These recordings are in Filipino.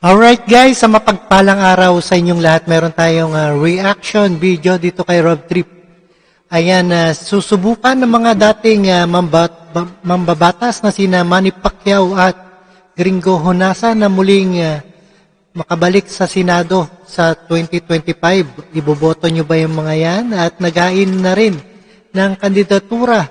Alright guys, sa mapagpalang araw sa inyong lahat, meron tayong reaction video dito kay Rob Trip. Ayan, susubukan ng mga dating mambabatas na sina Manny Pacquiao at Gringo Honasan na muling makabalik sa Senado sa 2025. Iboboto nyo ba yung mga yan? At naghain na rin ng kandidatura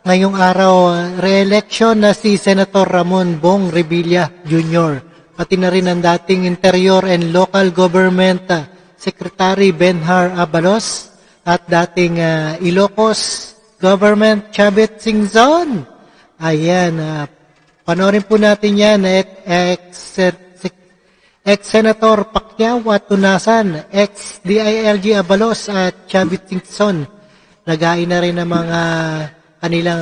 ngayong araw re-election na si Senator Ramon Bong Revilla Jr. Pati na rin ang dating Interior and Local Government Secretary Benhar Abalos at dating Ilocos Government Chavit Singzon. Ayan, panoorin po natin yan, ex-Senator Pacquiao at Tunasan, ex-DILG Abalos at Chavit Singzon. Nagain na rin ang mga kanilang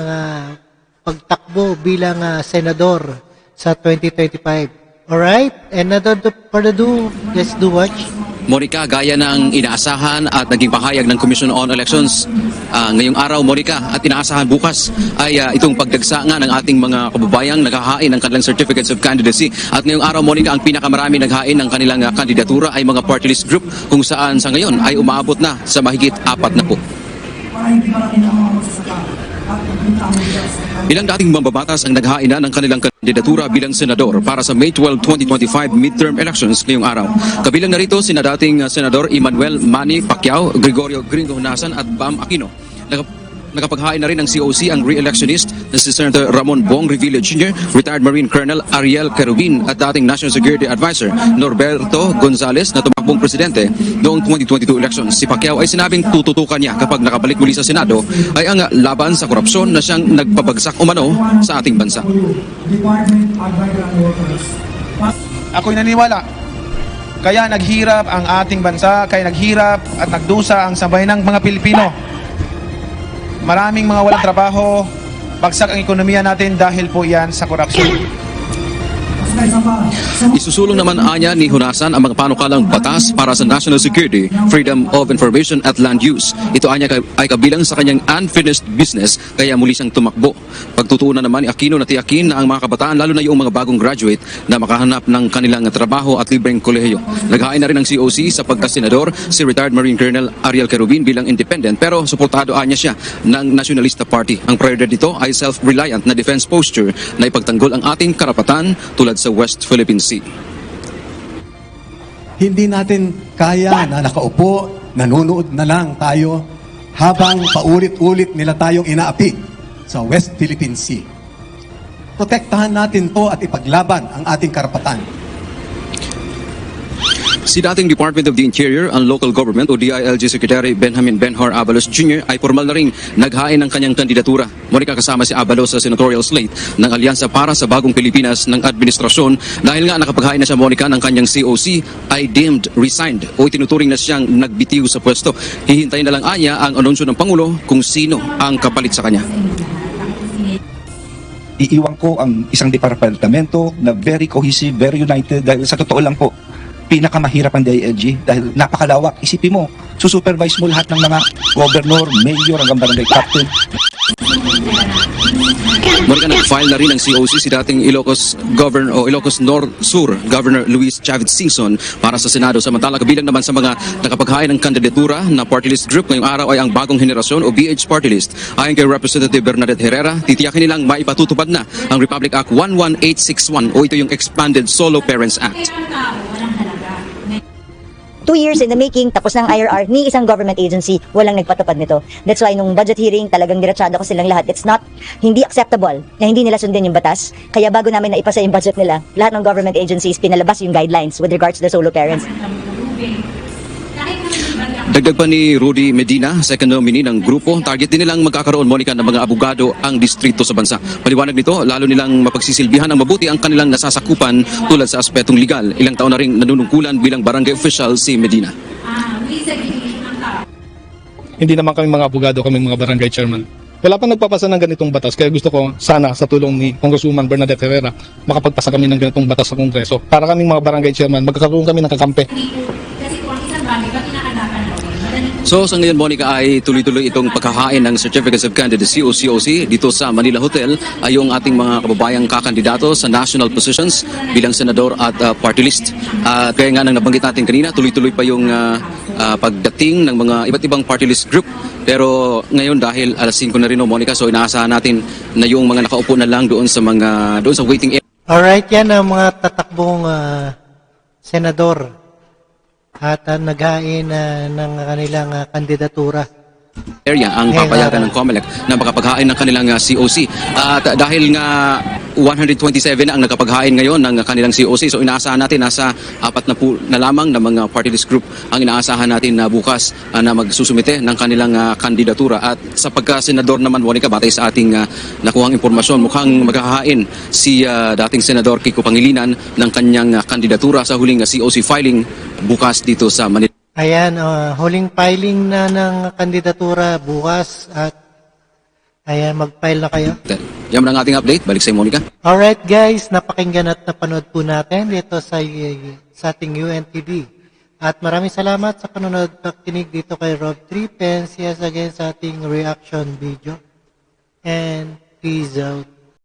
pagtakbo bilang senador sa 2025. Alright, and without further ado, let's do watch. Monica, gaya ng inaasahan at naging pahayag ng Commission on Elections ngayong araw, Monica, at inaasahan bukas ay itong pagdagsa nga ng ating mga kababayang naghahain ng kanilang certificates of candidacy. At ngayong araw, Monica, ang pinakamarami naghain ng kanilang kandidatura ay mga party list group kung saan sa ngayon ay umaabot na sa mahigit 4 na po. Ilang dating mambabatas ang naghain na ng kanilang kandidatura bilang senador para sa May 12, 2025 midterm elections ngayong araw. Kabilang na rito sina dating Senador Emmanuel Manny Pacquiao, Gregorio Gringo Honasan at Bam Aquino. Nakapaghain na rin ng COC ang re-electionist na si Senator Ramon Bong Revilla Jr., retired Marine Colonel Ariel Querubin at dating National Security Advisor Norberto Gonzales na tumakbong presidente noong 2022 elections. Si Pacquiao ay sinabing tututukan niya kapag nakabalik muli sa Senado ay ang laban sa korupsyon na siyang nagpabagsak umano sa ating bansa. Ako'y naniwala, kaya naghirap ang ating bansa, kaya naghirap at nagdusa ang sabay ng mga Pilipino. Maraming mga walang trabaho, bagsak ang ekonomiya natin dahil po yan sa korupsyon. Isusulong naman anya ni Honasan ang mga panukalang batas para sa national security, freedom of information at land use. Ito anya ay kabilang sa kanyang unfinished business kaya muli siyang tumakbo. Pagtutuunan naman ni Aquino na tiyakin na ang mga kabataan lalo na yung mga bagong graduate na makahanap ng kanilang trabaho at libreng kolehiyo. Naghain na rin ng COC sa pagkasenador si retired Marine Colonel Ariel Querubin bilang independent pero suportado anya siya ng Nationalista Party. Ang prioridad dito ay self-reliant na defense posture na ipagtanggol ang ating karapatan tulad sa West Philippine Sea. Hindi natin kaya na nakaupo, nanonood na lang tayo habang paulit-ulit nila tayong inaapi sa West Philippine Sea. Protektahan natin to at ipaglaban ang ating karapatan. Si dating Department of the Interior and Local Government o DILG Secretary Benjamin Benhar Abalos Jr. ay formal na ring naghain ng kanyang kandidatura. Monica, kasama si Abalos sa senatorial slate ng Alyansa para sa Bagong Pilipinas ng Administrasyon dahil nga nakapaghain na siya, Monica, ng kanyang COC ay deemed resigned o tinuturing na siyang nagbitiw sa pwesto. Hihintayin na lang anya ang anunsyo ng Pangulo kung sino ang kapalit sa kanya. Iiwan ko ang isang departamento na very cohesive, very united dahil sa totoo lang po, pinakamahirap ang DILG dahil napakalawak. Isipin mo, susupervise mo lahat ng mga governor, mayor, hanggang barangay captain. Monica, nag-file na rin ng COC si dating Ilocos Sur Governor Luis Chavit Singzon para sa Senado. Samantala, kabilang naman sa mga nakapaghain ng kandidatura na party list group ngayong araw ay ang Bagong Henerasyon o BH Party List. Ayon kay Representative Bernadette Herrera, titiyakin nilang maipatutupad na ang Republic Act 11861 o ito yung Expanded Solo Parents Act. 2 years in the making, tapos ng IRR, ni isang government agency, walang nagpatupad nito. That's why nung budget hearing, talagang diretsado ko silang lahat. It's not, hindi acceptable na hindi nila sundin yung batas. Kaya bago namin naipasa yung budget nila, lahat ng government agencies pinalabas yung guidelines with regards to the solo parents. Dagdag pa ni Rudy Medina, second nominee ng grupo, target din nilang magkakaroon, Monica, ng mga abogado ang distrito sa bansa. Paliwanag nito, lalo nilang mapagsisilbihan ng mabuti ang kanilang nasasakupan tulad sa aspetong legal. Ilang taon na rin nanunungkulan bilang barangay official si Medina. Hindi naman kami mga abogado, kami mga barangay chairman. Wala pang nagpapasa ng ganitong batas, kaya gusto ko sana sa tulong ni Congresswoman Bernadette Herrera makapagpasa kami ng ganitong batas sa Kongreso. Para kaming mga barangay chairman, magkakaroon kami ng kakampi. Kasi kung isang bagay, ba't kinakadapan natin? So sa ngayon, Monica, ay tuloy-tuloy itong pagkakain ng Certificates of Candidacy o COC dito sa Manila Hotel ay yung ating mga kababayang kakandidato sa national positions bilang senador at party list. At kaya nga nang nabanggit natin kanina, tuloy-tuloy pa yung pagdating ng mga iba't ibang party list group. Pero ngayon dahil alas 5 na rin, Monica, so inaasahan natin na yung mga nakaupo na lang doon sa waiting area. Alright, yan ang mga tatakbong senador at naghain ng kanilang kandidatura. Ang papayagan ng COMELEC na makapaghain ng kanilang COC. At dahil nga 127 ang nakapaghain ngayon ng kanilang COC, so inaasahan natin nasa 40 na lamang na mga party list group ang inaasahan natin na bukas na magsusumite ng kanilang kandidatura. At sa pagka-senador naman, Monica, batay sa ating nakuhang impormasyon, mukhang maghahain si dating Senador Kiko Pangilinan ng kanyang kandidatura sa huling COC filing bukas dito sa Manila. Ayan, huling filing na ng kandidatura bukas at ayan, mag-file na kayo. Yan ang ating update. Balik sa Monica. Alright guys, napakinggan at napanood po natin dito sa ating UNTV. At maraming salamat sa panonood at pakikinig dito kay Rob Trip and see us again sa ating reaction video. And peace out.